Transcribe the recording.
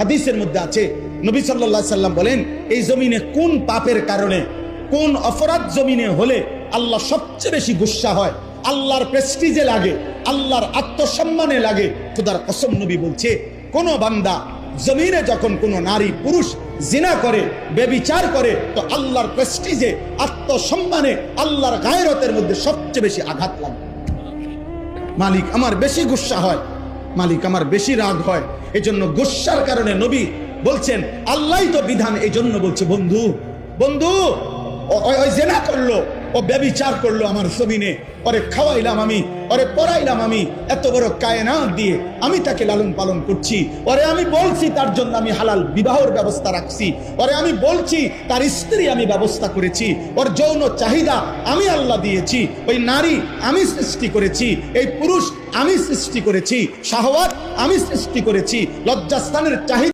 হাদিসের মধ্যে আছে, নবী সাল্লাল্লাহু আলাইহি সাল্লাম বলেন, এই জমিনে কোন পাপের কারণে, কোন অপরাধ জমিনে হলে আল্লাহ সবচেয়ে বেশি গুসা হয়, আল্লাহর প্রেস্টিজে লাগে, আল্লাহর আত্মসম্মানে লাগে। খোদার কসম নবী বলছে, কোন বান্দা জমিনে যখন কোন নারী পুরুষ জিনা করে, ব্যভিচার করে, তো আল্লাহর প্রেস্টিজে, আত্মসম্মানে, আল্লাহর গায়রতের মধ্যে সবচেয়ে বেশি আঘাত লাগে। মালিক আমার বেশি গুসা হয়, মালিক আমার বেশি রাগ হয়। এজন্য গুসার কারণে নবী বলছেন, আল্লাহই তো বিধান, এই জন্য বলছে, বন্ধু বন্ধু ওই জিনা করলো, ও ব্যভিচার করলো আমার জমিনে, ওরে খাওয়াইলাম আমি, ওরে পড়াইলাম আমি, এত বড় কায়নাত দিয়ে আমি তাকে লালন পালন করছি, ওরে আমি বলছি তার জন্য আমি হালাল বিবাহের ব্যবস্থা রাখছি, ওরে আমি বলছি তার স্ত্রী আমি ব্যবস্থা করেছি, ওর যৌন চাহিদা আমি আল্লাহ দিয়েছি, ওই নারী আমি সৃষ্টি করেছি, এই পুরুষ আমি সৃষ্টি করেছি, শাহওয়াত আমি সৃষ্টি করেছি, লজ্জাস্থানের চাহিদা